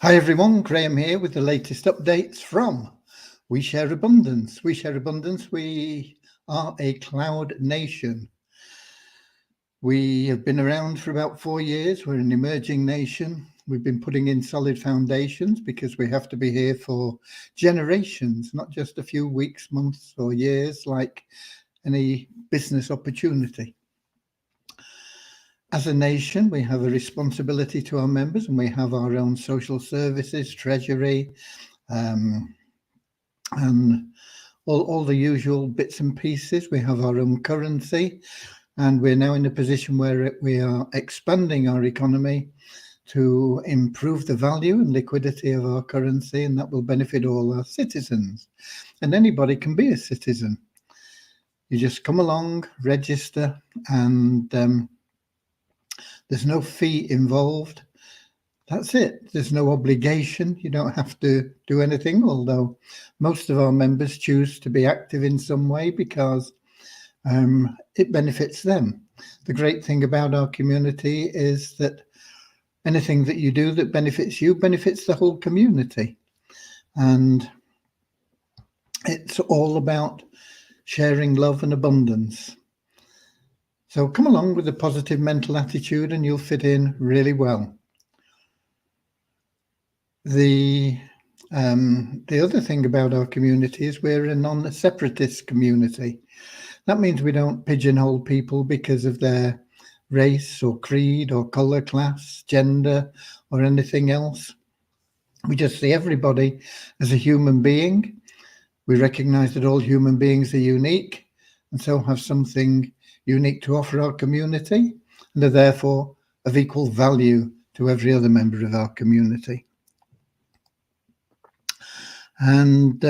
Hi everyone, Graham here with the latest updates from We Share Abundance. We Share Abundance, we are a cloud nation. We have been around for about 4 years. We're an emerging nation. We've been putting in solid foundations because we have to be here for generations, not just a few weeks, months or years like any business opportunity. As a nation, we have a responsibility to our members, and we have our own social services, treasury, and all the usual bits and pieces. We have our own currency, and we're now in a position where we are expanding our economy to improve the value and liquidity of our currency, and that will benefit all our citizens. And anybody can be a citizen. You just come along, register, and there's no fee involved. That's it. There's no obligation. You don't have to do anything, although most of our members choose to be active in some way because it benefits them. The great thing about our community is that anything that you do that benefits you benefits the whole community. And it's all about sharing love and abundance. So come along with a positive mental attitude and you'll fit in really well. The other thing about our community is we're a non-separatist community. That means we don't pigeonhole people because of their race or creed or color, class, gender, or anything else. We just see everybody as a human being. We recognize that all human beings are unique and so have something unique to offer our community and are therefore of equal value to every other member of our community. And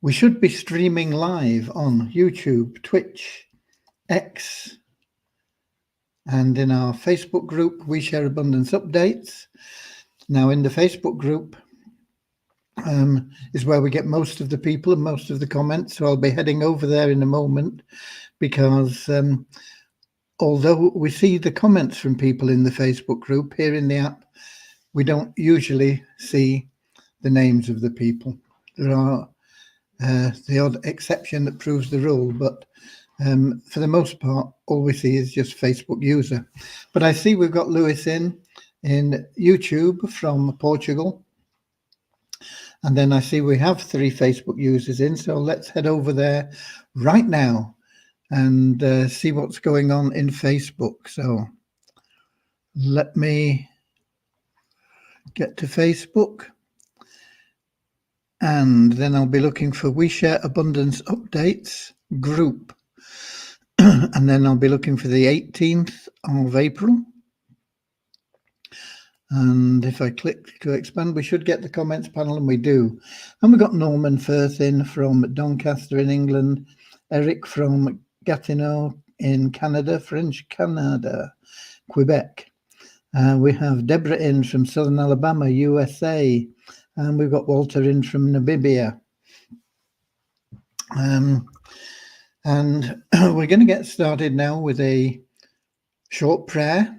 we should be streaming live on YouTube, Twitch, X, and in our Facebook group, We Share Abundance Updates. Now, in the Facebook group is where we get most of the people and most of the comments. So I'll be heading over there in a moment because although we see the comments from people in the Facebook group, here in the app, we don't usually see the names of the people. There are the odd exception that proves the rule, but for the most part, all we see is just Facebook user. But I see we've got Lewis in YouTube from Portugal. And then I see we have 3 Facebook users in. So let's head over there right now and see what's going on in Facebook. So let me get to Facebook. And then I'll be looking for We Share Abundance Updates group. And then I'll be looking for the 18th of April. And if I click to expand, we should get the comments panel, and we do. And we've got Norman Firth in from Doncaster in England, Eric from Gatineau in Canada, French Canada, Quebec. We have Deborah in from Southern Alabama, USA. And we've got Walter in from Namibia. And we're going to get started now with a short prayer.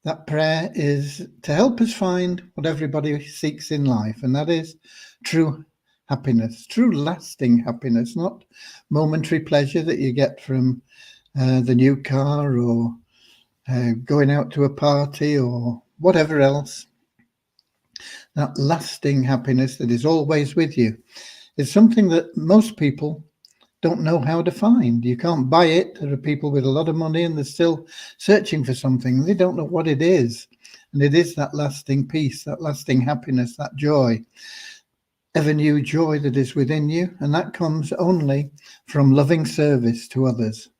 That prayer is to help us find what everybody seeks in life, and that is true happiness, true lasting happiness, not momentary pleasure that you get from the new car or going out to a party or whatever else. That lasting happiness that is always with you is something that most people don't know how to find. You can't buy it. There are people with a lot of money and they're still searching for something. They don't know what it is. And it is that lasting peace, that lasting happiness, that joy, ever new joy that is within you. And that comes only from loving service to others.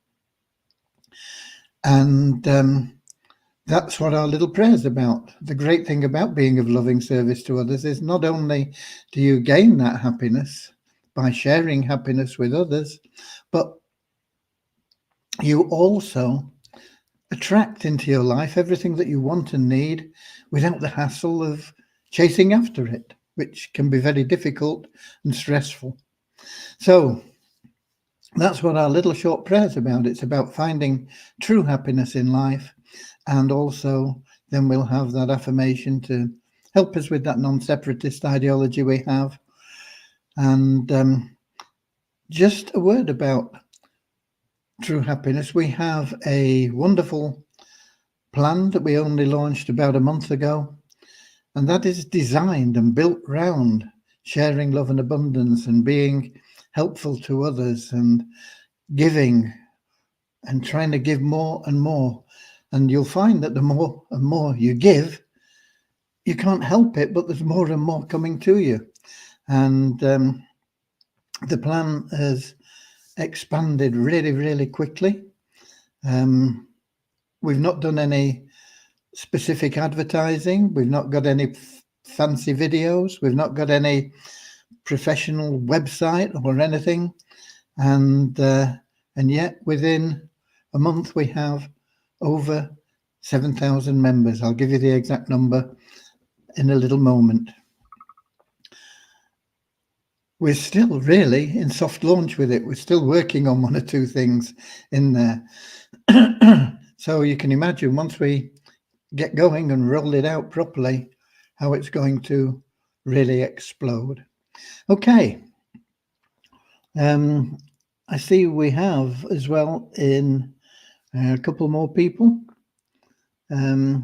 And that's what our little prayer is about. The great thing about being of loving service to others is not only do you gain that happiness by sharing happiness with others, but you also attract into your life everything that you want and need without the hassle of chasing after it, which can be very difficult and stressful. So that's what our little short prayer is about. It's about finding true happiness in life And also then we'll have that affirmation to help us with that non-separatist ideology we have. And just a word about True Happiness. We have a wonderful plan that we only launched about a month ago, and that is designed and built round sharing love and abundance and being helpful to others and giving and trying to give more and more. And you'll find that the more and more you give, you can't help it, but there's more and more coming to you. And the plan has expanded really, really quickly. We've not done any specific advertising. We've not got any fancy videos. We've not got any professional website or anything. And yet within a month, we have over 7,000 members. I'll give you the exact number in a little moment. We're still really in soft launch with it. We're still working on one or two things in there. So you can imagine once we get going and roll it out properly, how it's going to really explode. Okay. I see we have as well in a couple more people. Where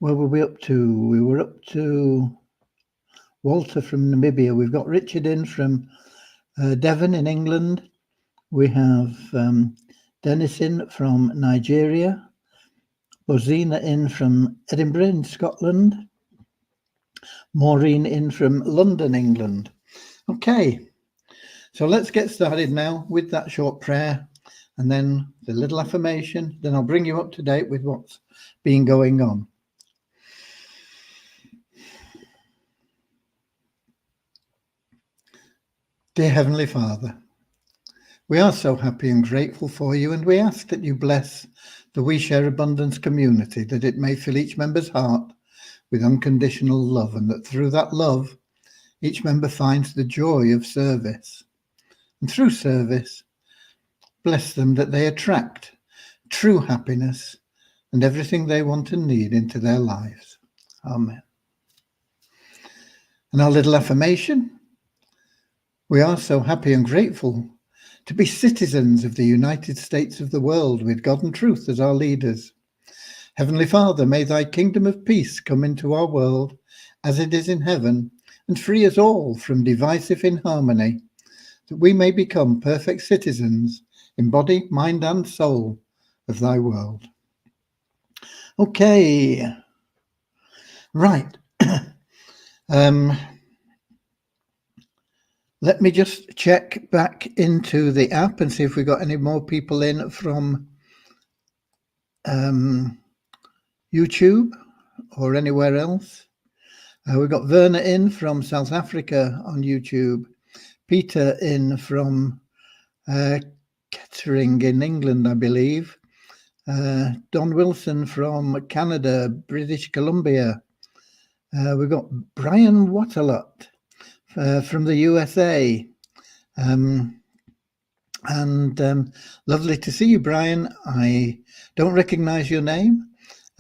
were we up to? We were up to Walter from Namibia. We've got Richard in from Devon in England. We have Dennis in from Nigeria. Bozina in from Edinburgh in Scotland. Maureen in from London, England. Okay, so let's get started now with that short prayer and then the little affirmation. Then I'll bring you up to date with what's been going on. Dear Heavenly Father, we are so happy and grateful for you, and we ask that you bless the We Share Abundance community, that it may fill each member's heart with unconditional love, and that through that love, each member finds the joy of service. And through service, bless them that they attract true happiness and everything they want and need into their lives. Amen. And our little affirmation: we are so happy and grateful to be citizens of the United States of the world, with God and truth as our leaders. Heavenly Father, may thy kingdom of peace come into our world as it is in heaven, and free us all from divisive inharmony, that we may become perfect citizens in body, mind, and soul of thy world. Okay, right. Let me just check back into the app and see if we got any more people in from YouTube or anywhere else. We've got Verna in from South Africa on YouTube. Peter in from Kettering in England, I believe. Don Wilson from Canada, British Columbia. We've got Brian Wattalot from the USA. Lovely to see you, Brian. I don't recognize your name,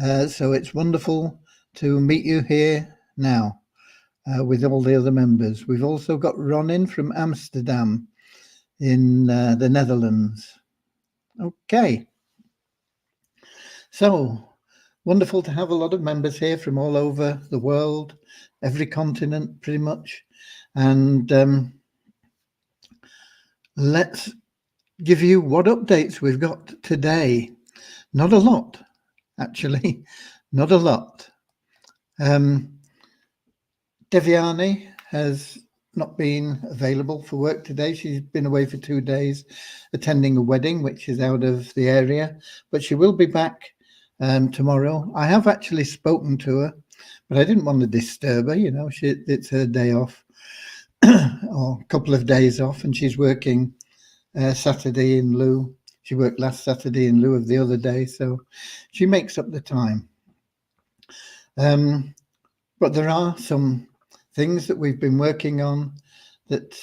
so it's wonderful to meet you here now with all the other members. We've also got Ronin from Amsterdam in the Netherlands. Okay. So wonderful to have a lot of members here from all over the world, every continent pretty much. And let's give you what updates we've got today. Not a lot, actually, not a lot. Devyani has not been available for work today. She's been away for 2 days attending a wedding, which is out of the area, but she will be back tomorrow. I have actually spoken to her, but I didn't want to disturb her. You know, it's her day off or a couple of days off, and she's working Saturday in lieu. She worked last Saturday in lieu of the other day, so she makes up the time. But there are some things that we've been working on, that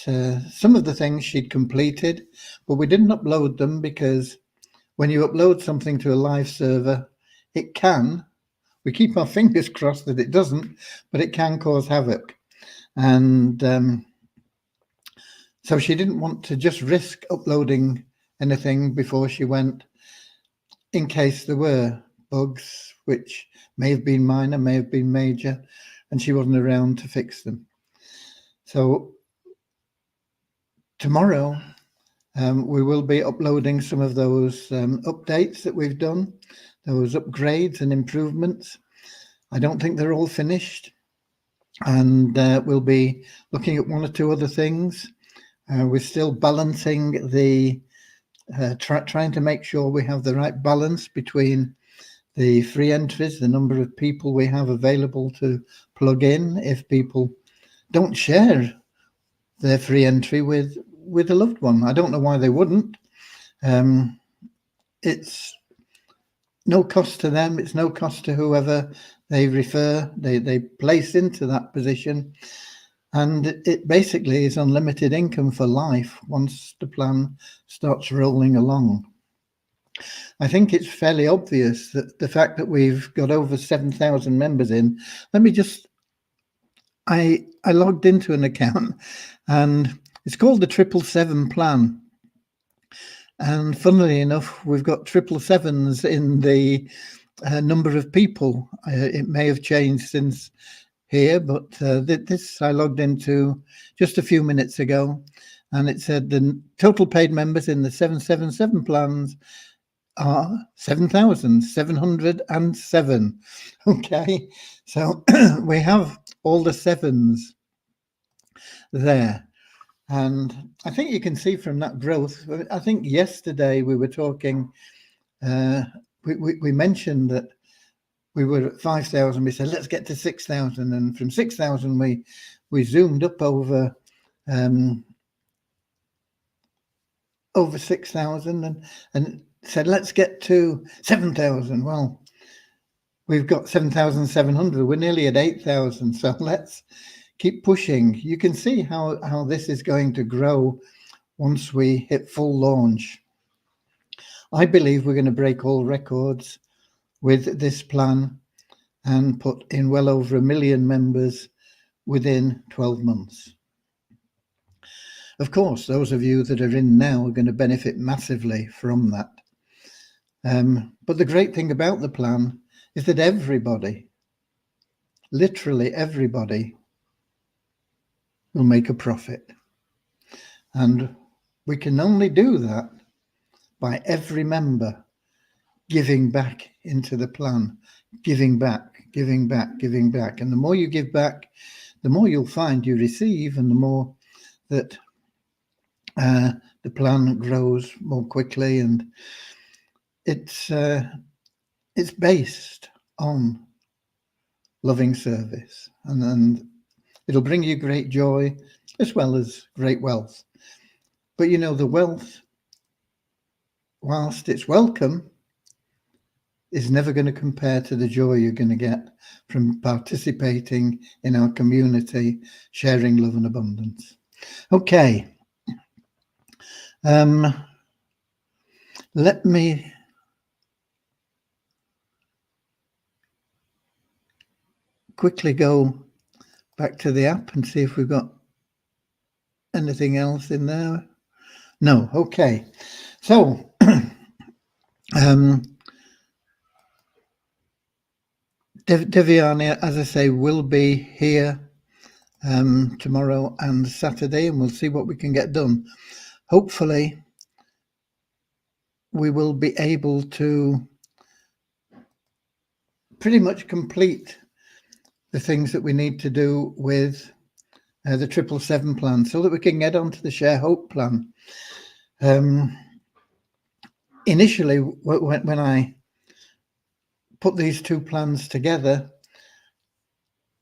some of the things she'd completed, but we didn't upload them because, when you upload something to a live server, it can, we keep our fingers crossed that it doesn't, but it can cause havoc. And so she didn't want to just risk uploading anything before she went, in case there were bugs, which may have been minor, may have been major, and she wasn't around to fix them. So tomorrow, we will be uploading some of those updates that we've done, those upgrades and improvements. I don't think they're all finished, and we'll be looking at one or two other things. We're still balancing the, trying to make sure we have the right balance between the free entries, the number of people we have available to plug in if people don't share their free entry with a loved one. I don't know why they wouldn't. It's no cost to them. It's no cost to whoever they refer, they place into that position. And it basically is unlimited income for life once the plan starts rolling along. I think it's fairly obvious that the fact that we've got over 7,000 members in, let me just, I logged into an account and it's called the 777 plan. And funnily enough, we've got 777s in the number of people. It may have changed since here, but this I logged into just a few minutes ago, and it said the total paid members in the 777 plans are 7,707. Okay, so we have all the sevens there. And I think you can see from that growth, I think yesterday we were talking, we mentioned that we were at 5,000. We said, let's get to 6,000. And from 6,000, we zoomed up over 6,000 and said, let's get to 7,000. Well, we've got 7,700. We're nearly at 8,000. So let's keep pushing. You can see how this is going to grow once we hit full launch. I believe we're going to break all records with this plan and put in well over 1 million members within 12 months. Of course, those of you that are in now are going to benefit massively from that. But the great thing about the plan is that everybody, literally everybody, will make a profit. And we can only do that by every member giving back into the plan, giving back, giving back, giving back. And the more you give back, the more you'll find you receive, and the more that the plan grows more quickly. And it's based on loving service, and it'll bring you great joy as well as great wealth. But you know, the wealth, whilst it's welcome, is never going to compare to the joy you're going to get from participating in our community, sharing love and abundance. Okay. Let me quickly go back to the app and see if we've got anything else in there. No. Okay. So, Devyani, as I say, will be here tomorrow and Saturday, and we'll see what we can get done. Hopefully, we will be able to pretty much complete the things that we need to do with the 777 plan so that we can get onto the Share Hope plan. Initially, when I put these two plans together,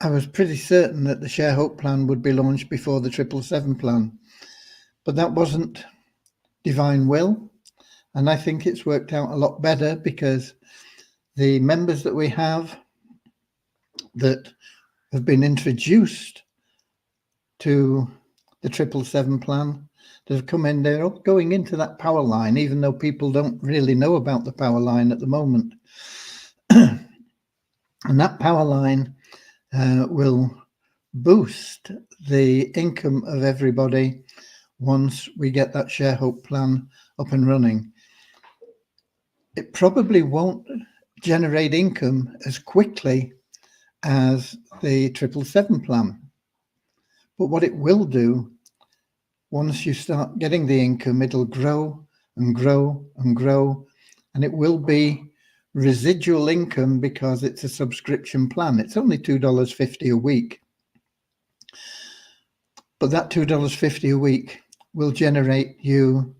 I was pretty certain that the Share Hope plan would be launched before the 777 plan, but that wasn't divine will. And I think it's worked out a lot better because the members that we have that have been introduced to the 777 plan, that have come in, they're all going into that power line, even though people don't really know about the power line at the moment. And that power line will boost the income of everybody once we get that ShareHope plan up and running. It probably won't generate income as quickly as the 777 plan. But what it will do, once you start getting the income, it'll grow and grow and grow, and it will be residual income because it's a subscription plan. It's only $2.50 a week. But that $2.50 a week will generate you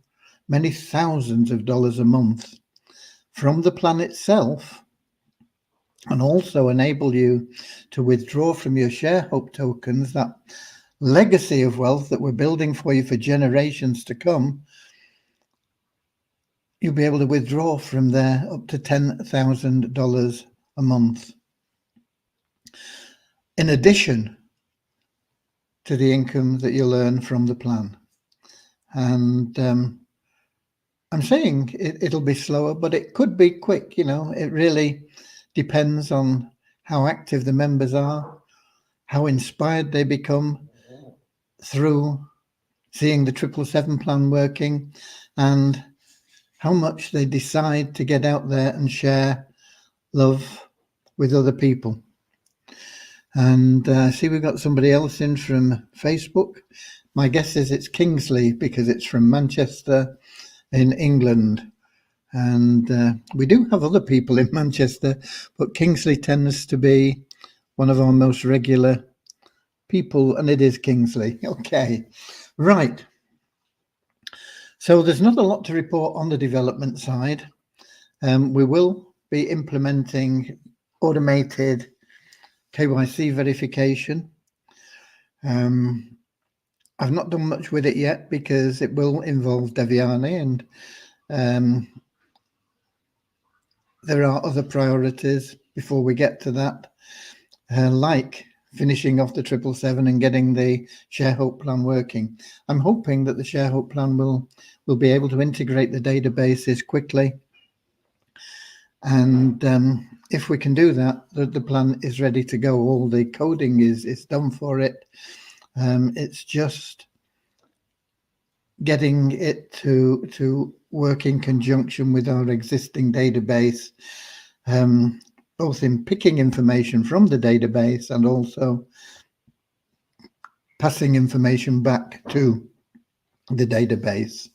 many thousands of dollars a month from the plan itself, and also enable you to withdraw from your ShareHope tokens, that legacy of wealth that we're building for you for generations to come. You'll be able to withdraw from there up to $10,000 a month, in addition to the income that you'll earn from the plan. And I'm saying it'll be slower, but it could be quick. It really depends on how active the members are, how inspired they become through seeing the 777 plan working, and how much they decide to get out there and share love with other people. And I see we've got somebody else in from Facebook. My guess is it's Kingsley, because it's from Manchester in England. And we do have other people in Manchester, but Kingsley tends to be one of our most regular people, and it is Kingsley. Okay, right. So there's not a lot to report on the development side. We will be implementing automated KYC verification. I've not done much with it yet because it will involve Devyani, and there are other priorities before we get to that, like finishing off the 777 and getting the ShareHope plan working. I'm hoping that the ShareHope plan will be able to integrate the databases quickly. And if we can do that, the plan is ready to go. All the coding is done for it. It's just getting it to work in conjunction with our existing database, both in picking information from the database and also passing information back to the database.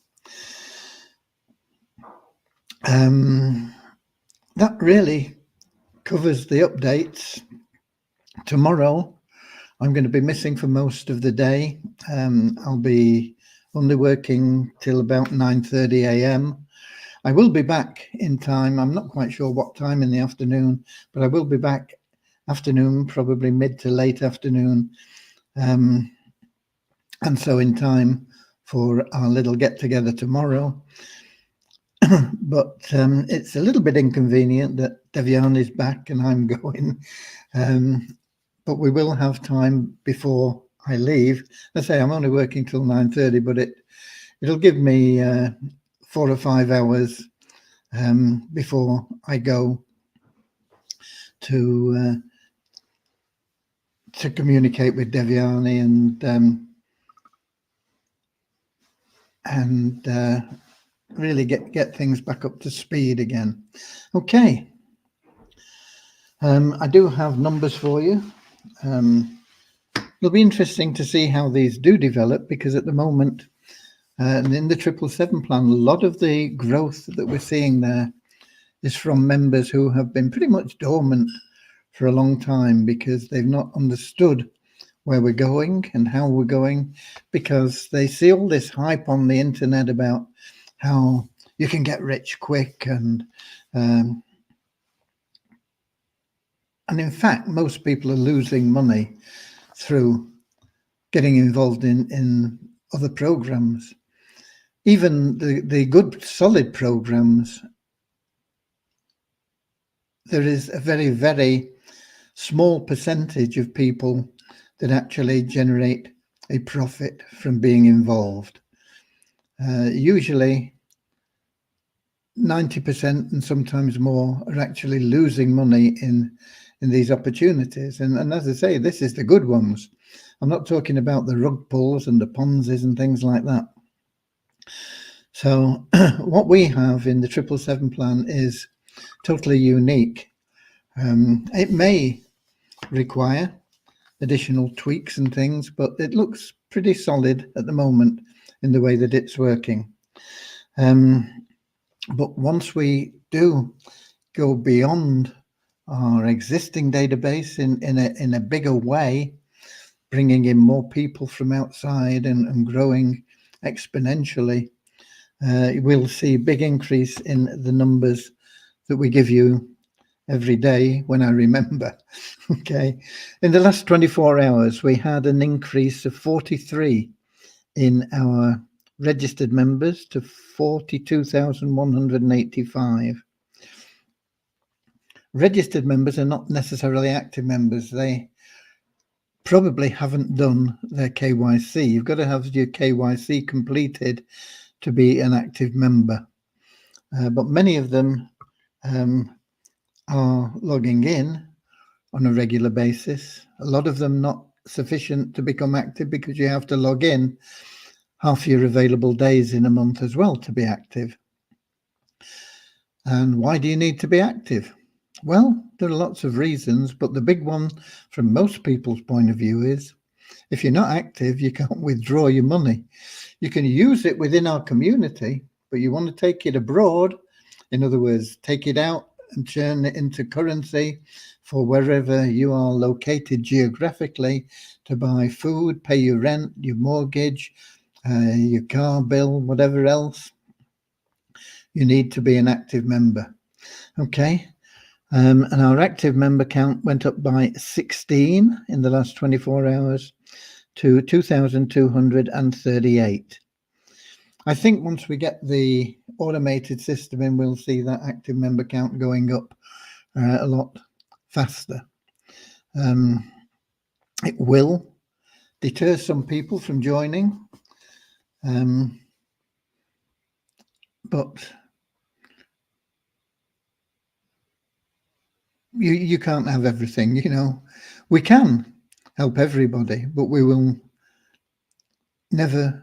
That really covers the updates. Tomorrow, I'm going to be missing for most of the day. I'll be only working till about 9:30 a.m. I will be back in time. I'm not quite sure what time in the afternoon, but I will be back afternoon, probably mid to late afternoon. And so in time for our little get together tomorrow. But it's a little bit inconvenient that Devyani is back and I'm going. But we will have time before I leave. I say I'm only working till 9:30, but it'll give me 4 or 5 hours before I go to communicate with Devyani and really get things back up to speed again. Okay. I do have numbers for you. It'll be interesting to see how these do develop, because at the moment, in the 777 plan, a lot of the growth that we're seeing there is from members who have been pretty much dormant for a long time because they've not understood where we're going and how we're going, because they see all this hype on the internet about how you can get rich quick, and in fact, most people are losing money through getting involved in other programs. Even the good, solid programs, there is a very, very small percentage of people that actually generate a profit from being involved. Usually 90% and sometimes more are actually losing money in these opportunities. And as I say, this is the good ones. I'm not talking about the rug pulls and the Ponzis and things like that. So what we have in the 777 plan is totally unique. It may require additional tweaks and things, but it looks pretty solid at the moment in the way that it's working. But once we do go beyond our existing database in a bigger way, bringing in more people from outside and growing exponentially, we'll see a big increase in the numbers that we give you every day when I remember. Okay. In the last 24 hours, we had an increase of 43 in our registered members to 42,185. Registered members are not necessarily active members. They probably haven't done their KYC. You've got to have your KYC completed to be an active member. But many of them are logging in on a regular basis. A lot of them not sufficient to become active because you have to log in half your available days in a month as well to be active. And why do you need to be active? Well, there are lots of reasons, but the big one from most people's point of view is if you're not active, you can't withdraw your money. You can use it within our community, but you want to take it abroad. In other words, take it out and turn it into currency for wherever you are located geographically to buy food, pay your rent, your mortgage, your car bill, whatever else. You need to be an active member. Okay. And our active member count went up by 16 in the last 24 hours to 2,238. I think once we get the automated system in, we'll see that active member count going up a lot faster. It will deter some people from joining, but you can't have everything, you know. We can help everybody, but we will never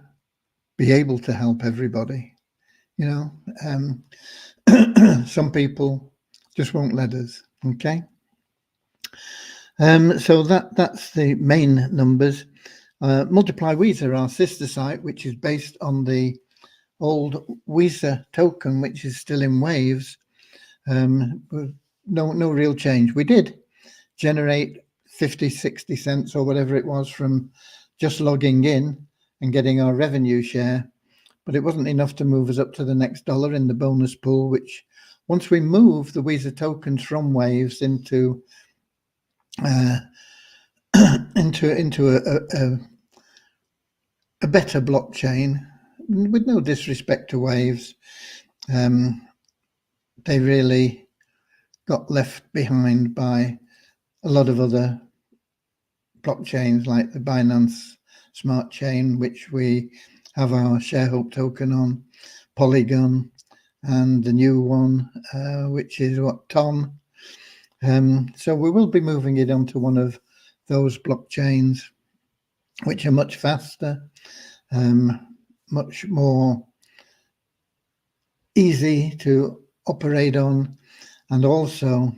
be able to help everybody, you know. Some people just won't let us. Okay. So that's the main numbers. Multiply Weezer, our sister site, which is based on the old Weezer token, which is still in waves. No real change. We did generate 50-60 cents or whatever it was from just logging in and getting our revenue share, but it wasn't enough to move us up to the next dollar in the bonus pool, which once we move the Weezer tokens from waves into into a better blockchain, with no disrespect to waves, they really got left behind by a lot of other blockchains like the Binance Smart Chain, which we have our ShareHope token on, Polygon, and the new one, which is Tom. So we will be moving it onto one of those blockchains, which are much faster, much more easy to operate on, and also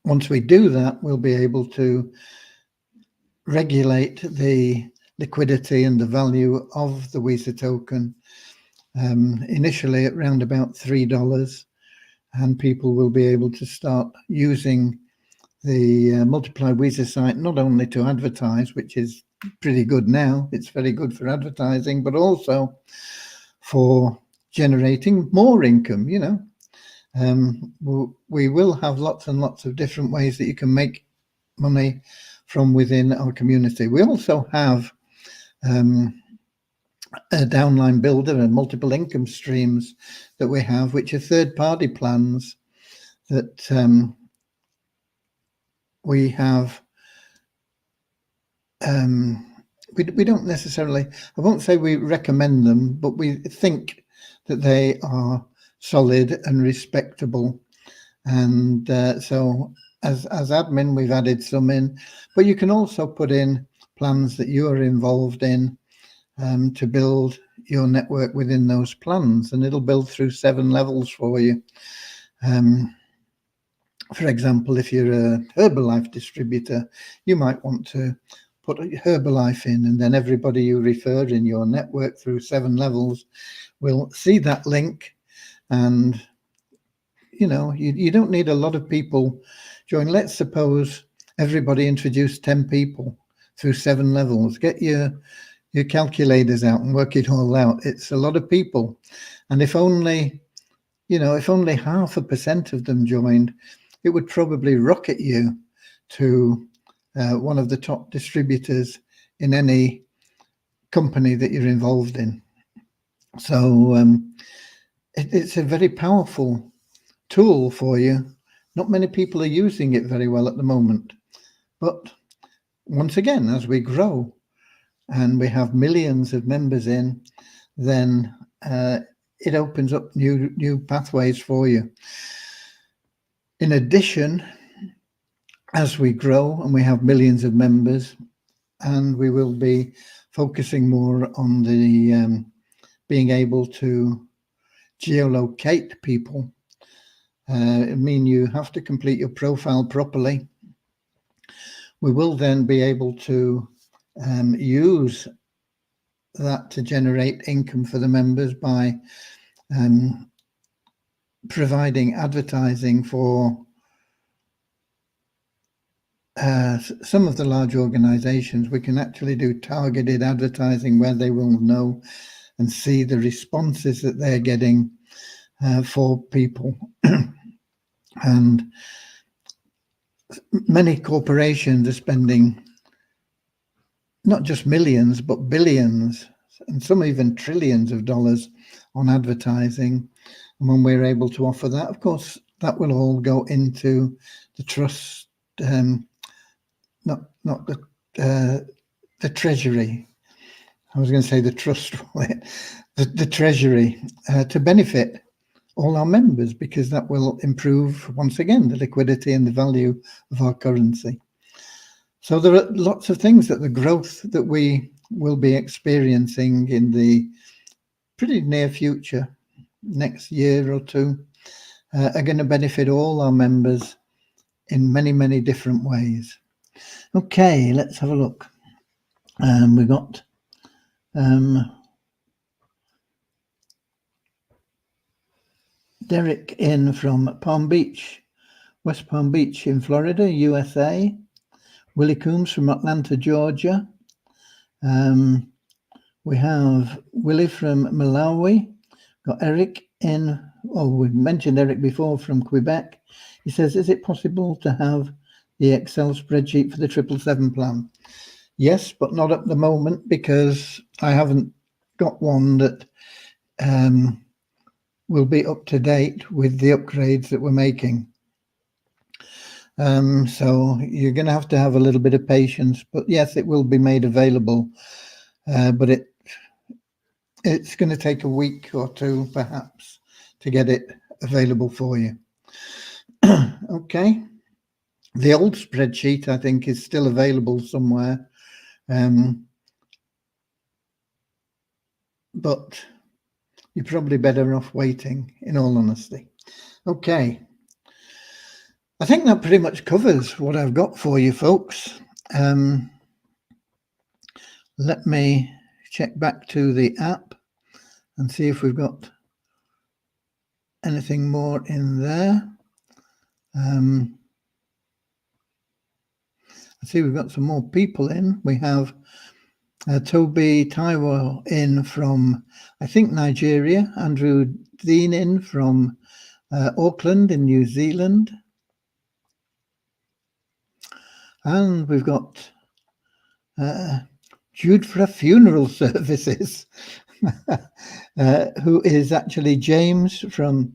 once we do that, we'll be able to regulate the liquidity and the value of the Weezer token, initially at around about $3, and people will be able to start using the Multiply Weezer site not only to advertise, which is pretty good now, it's very good for advertising, but also for generating more income, you know. We will have lots and lots of different ways that you can make money from within our community. We also have a downline builder and multiple income streams that we have, which are third-party plans that we have we don't necessarily, I won't say we recommend them, but we think that they are solid and respectable. And so as admin, we've added some in, but you can also put in plans that you are involved in to build your network within those plans, and it'll build through 7 levels for you. For example, if you're a Herbalife distributor, you might want to put Herbalife in, and then everybody you refer in your network through 7 levels will see that link. And you don't need a lot of people join. Let's suppose everybody introduced 10 people through 7 levels. Get your calculators out and work it all out. It's a lot of people, and if only 0.5% of them joined, it would probably rocket you to one of the top distributors in any company that you're involved in. So it's a very powerful tool for you. Not many people are using it very well at the moment, but once again, as we grow and we have millions of members in, then it opens up new pathways for you. In addition, as we grow and we have millions of members, and we will be focusing more on the being able to geolocate people. I mean, you have to complete your profile properly. We will then be able to use that to generate income for the members by providing advertising for some of the large organizations. We can actually do targeted advertising where they will know and see the responses that they're getting for people. And many corporations are spending not just millions, but billions, and some even trillions of dollars on advertising. And when we're able to offer that, of course, that will all go into the trust, not the treasury. I was going to say the trust wallet, the treasury, to benefit all our members, because that will improve, once again, the liquidity and the value of our currency. So there are lots of things that the growth that we will be experiencing in the pretty near future, next year or two, are going to benefit all our members in many, many different ways. Okay, let's have a look. We got Derek in from Palm Beach, West Palm Beach in Florida, USA. Willie Coombs from Atlanta, Georgia. We have Willie from Malawi. Got Eric in, we've mentioned Eric before, from Quebec. He says, is it possible to have the Excel spreadsheet for the 777 plan? Yes, but not at the moment, because I haven't got one that will be up to date with the upgrades that we're making. So you're going to have a little bit of patience, but yes, it will be made available. But it's going to take a week or two, perhaps, to get it available for you. Okay. The old spreadsheet, I think, is still available somewhere. But you're probably better off waiting, in all honesty. Okay. I think that pretty much covers what I've got for you, folks. Let me check back to the app and see if we've got anything more in there. I see we've got some more people in. We have Toby Taiwo in from, I think, Nigeria. Andrew Dean in from Auckland in New Zealand. And we've got Jude for Funeral Services, who is actually James from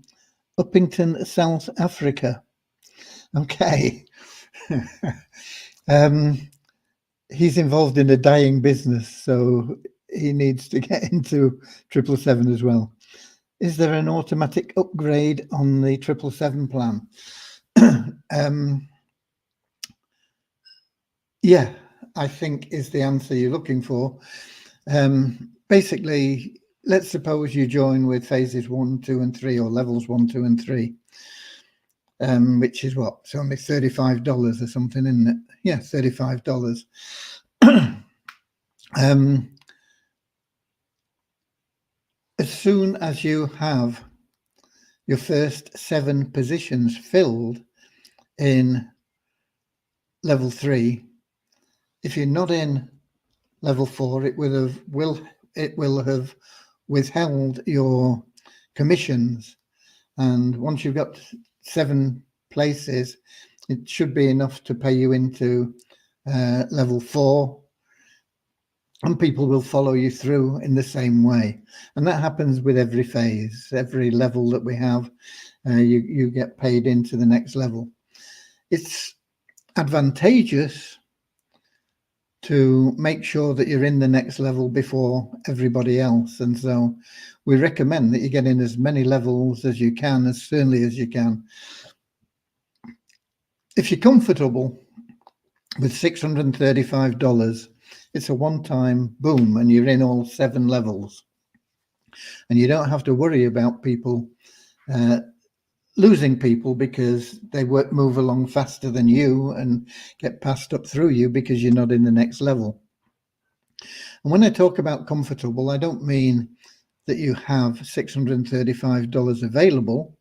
Upington, South Africa. Okay. he's involved in a dying business, so he needs to get into 777 as well. Is there an automatic upgrade on the 777 plan? Yeah, I think is the answer you're looking for. Basically, let's suppose you join with phases 1, 2, and 3, or levels 1, 2, and 3, which is what? It's only $35 or something, isn't it? Yeah, $35. As soon as you have your first 7 positions filled in level 3, if you're not in level 4, it will have withheld your commissions, and once you've got 7 places, it should be enough to pay you into level 4, and people will follow you through in the same way. And that happens with every phase, every level that we have. You get paid into the next level. It's advantageous to make sure that you're in the next level before everybody else, and so we recommend that you get in as many levels as you can, as soonly as you can. If you're comfortable with $635, it's a one-time boom, and you're in all 7 levels, and you don't have to worry about people losing people because they move along faster than you and get passed up through you because you're not in the next level. And when I talk about comfortable, I don't mean that you have $635 available.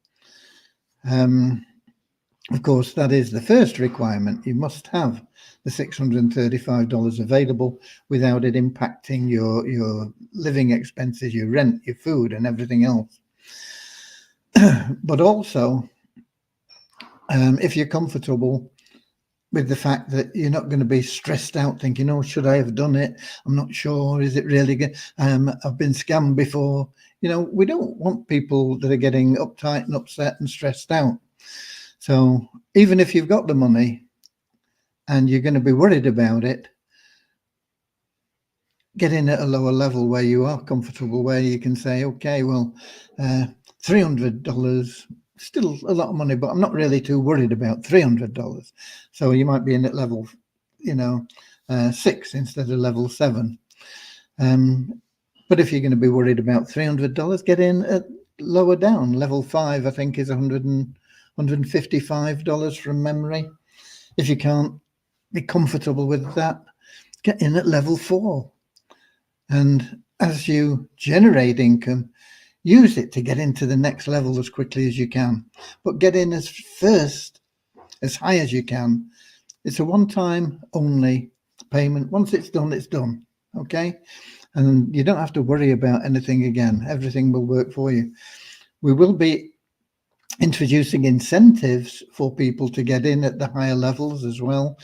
Of course, that is the first requirement. You must have the $635 available without it impacting your living expenses, your rent, your food, and everything else. But also, if you're comfortable with the fact that you're not going to be stressed out thinking, oh, should I have done it? I'm not sure. Is it really good? I've been scammed before. We don't want people that are getting uptight and upset and stressed out. So even if you've got the money and you're going to be worried about it, get in at a lower level where you are comfortable, where you can say, okay, well, $300, still a lot of money, but I'm not really too worried about $300. So you might be in at level, 6 instead of level 7. But if you're going to be worried about $300, get in at lower down. Level 5, I think, is $155 from memory. If you can't be comfortable with that, get in at level 4. And as you generate income, use it to get into the next level as quickly as you can, but get in as high as you can. It's a one-time only payment. Once it's done, it's done. Okay. And you don't have to worry about anything again. Everything will work for you. We will be introducing incentives for people to get in at the higher levels as well.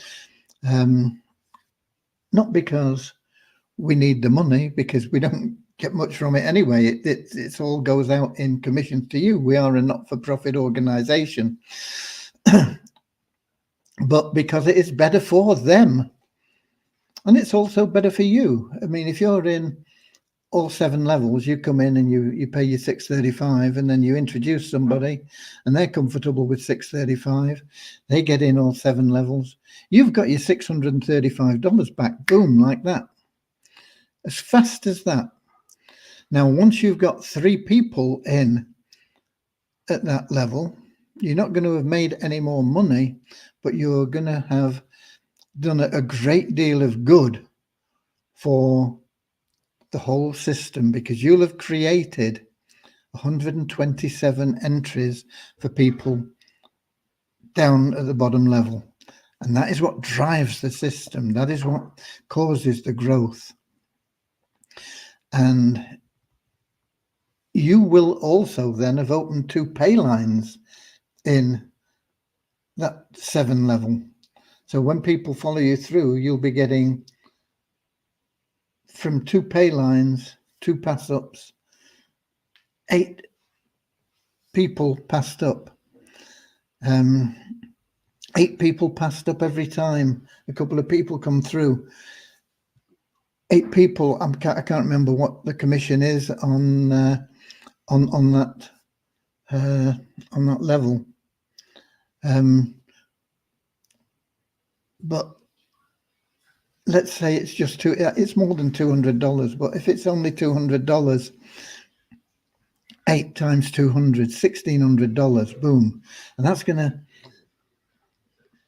Not because we need the money, because we don't get much from it anyway. It all goes out in commissions to you. We are a not-for-profit organization. But because it is better for them, and it's also better for you. I mean, if you're in all 7 levels, you come in and you pay your $635, and then you introduce somebody and they're comfortable with $635, they get in all 7 levels, you've got your $635 back, boom, like that, as fast as that. Now, once you've got 3 people in at that level, you're not going to have made any more money, but you're going to have done a great deal of good for the whole system, because you'll have created 127 entries for people down at the bottom level. And that is what drives the system. That is what causes the growth. And you will also then have opened 2 pay lines in that 7 level. So when people follow you through, you'll be getting from 2 pay lines, 2 pass ups, 8 people passed up. 8 people passed up every time a couple of people come through. 8 people. I can't remember what the commission is on that level. But let's say it's just it's more than $200. But if it's only $200, 8 times 200, $1,600. Boom, and that's going to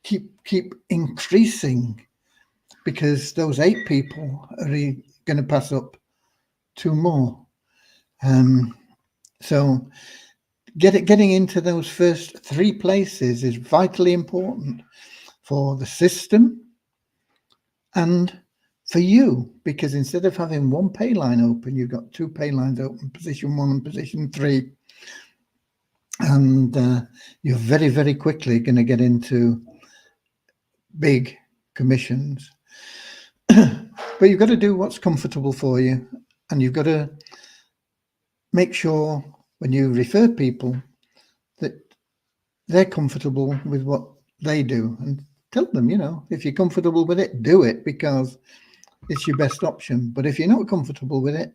keep increasing, because those 8 people are going to pass up 2 more. So getting into those first 3 places is vitally important for the system and for you, because instead of having 1 pay line open, you've got 2 pay lines open, position 1 and position 3. And you're very, very quickly going to get into big commissions. But you've got to do what's comfortable for you, and you've got to make sure when you refer people that they're comfortable with what they do, and tell them, if you're comfortable with it, do it, because it's your best option. But if you're not comfortable with it,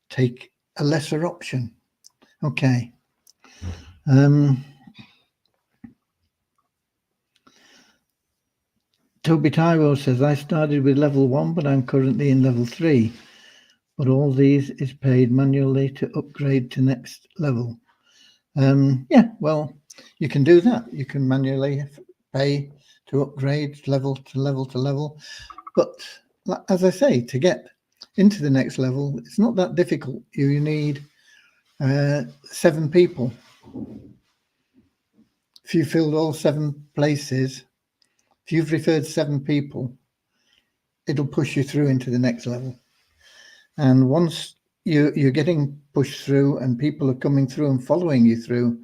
take a lesser option. Okay. Toby Tyro says, I started with level 1, but I'm currently in level 3. But all these is paid manually to upgrade to next level. Yeah, well, you can do that. You can manually pay to upgrade level to level to level. But as I say, to get into the next level, it's not that difficult. You need 7 people. If you filled all 7 places, if you've referred 7 people, it'll push you through into the next level. And once you're getting pushed through and people are coming through and following you through,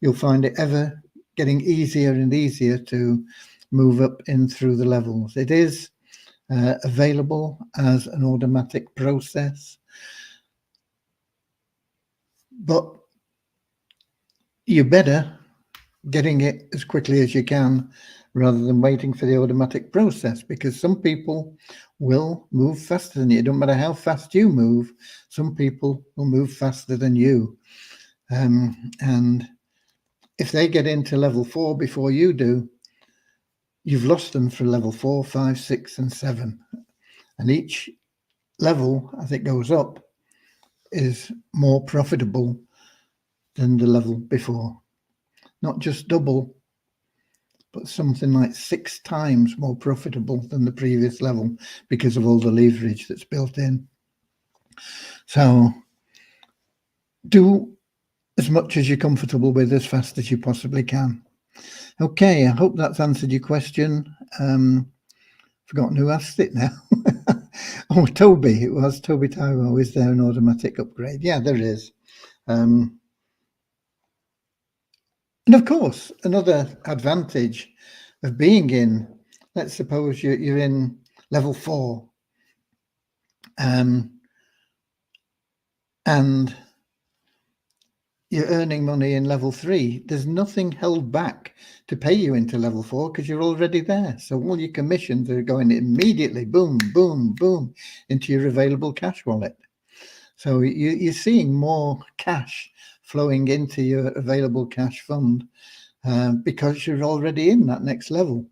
you'll find it ever getting easier and easier to move up in through the levels. It is available as an automatic process, but you're better getting it as quickly as you can rather than waiting for the automatic process, because some people will move faster than you. It don't matter how fast you move, some people will move faster than you. And if they get into level 4 before you do, you've lost them for level 4, 5, 6, and 7. And each level, as it goes up, is more profitable than the level before. Not just double, but something like 6 times more profitable than the previous level, because of all the leverage that's built in. So do as much as you're comfortable with, as fast as you possibly can. Okay, I hope that's answered your question. Forgotten who asked it now. Oh, Toby, it was Toby Tyro. Is there an automatic upgrade? Yeah, there is. And of course, another advantage of being in, let's suppose you're in level 4, and you're earning money in level 3. There's nothing held back to pay you into level 4 because you're already there. So all your commissions are going immediately, boom, boom, boom, into your available cash wallet. So you're seeing more cash flowing into your available cash fund because you're already in that next level.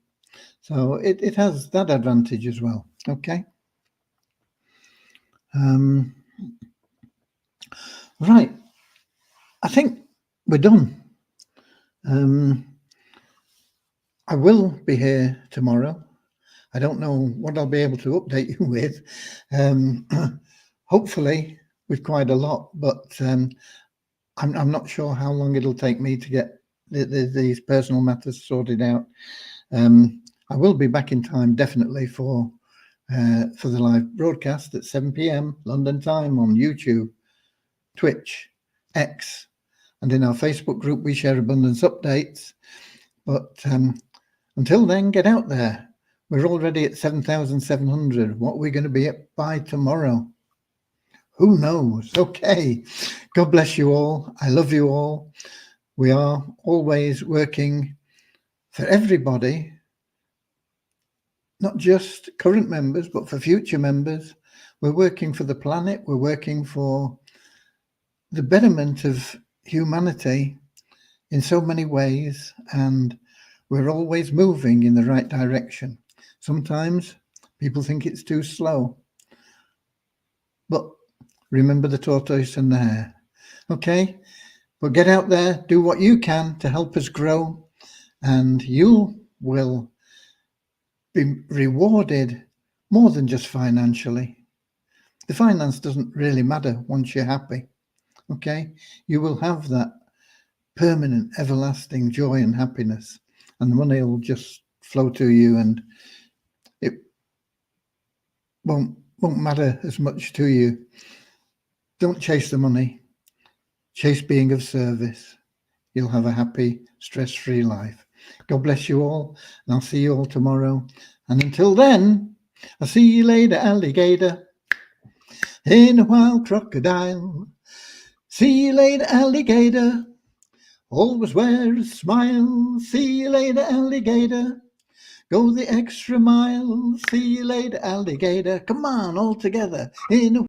So it has that advantage as well. Okay. Right. I think we're done. I will be here tomorrow. I don't know what I'll be able to update you with. Hopefully with quite a lot, but I'm not sure how long it'll take me to get these personal matters sorted out. I will be back in time, definitely, for the live broadcast at 7 p.m. London time on YouTube, Twitch, X, and in our Facebook group. We share abundance updates. But until then, get out there. We're already at 7,700. What are we going to be at by tomorrow? Who knows? Okay. God bless you all. I love you all. We are always working for everybody, not just current members, but for future members, We're working for the planet. We're working for the betterment of humanity in so many ways, and we're always moving in the right direction. Sometimes people think it's too slow, but remember the tortoise and the hare. Okay, but get out there, do what you can to help us grow, and you will be rewarded more than just financially. The finance doesn't really matter once you're happy. Okay, you will have that permanent, everlasting joy and happiness, and the money will just flow to you, and it won't matter as much to you. Don't chase the money, chase being of service. You'll have a happy, stress-free life. God bless you all, and I'll see you all tomorrow. And until then, I'll see you later, alligator, in a wild crocodile. See you later, alligator. Always wear a smile. See you later, alligator. Go the extra mile. See you later, alligator. Come on, all together in a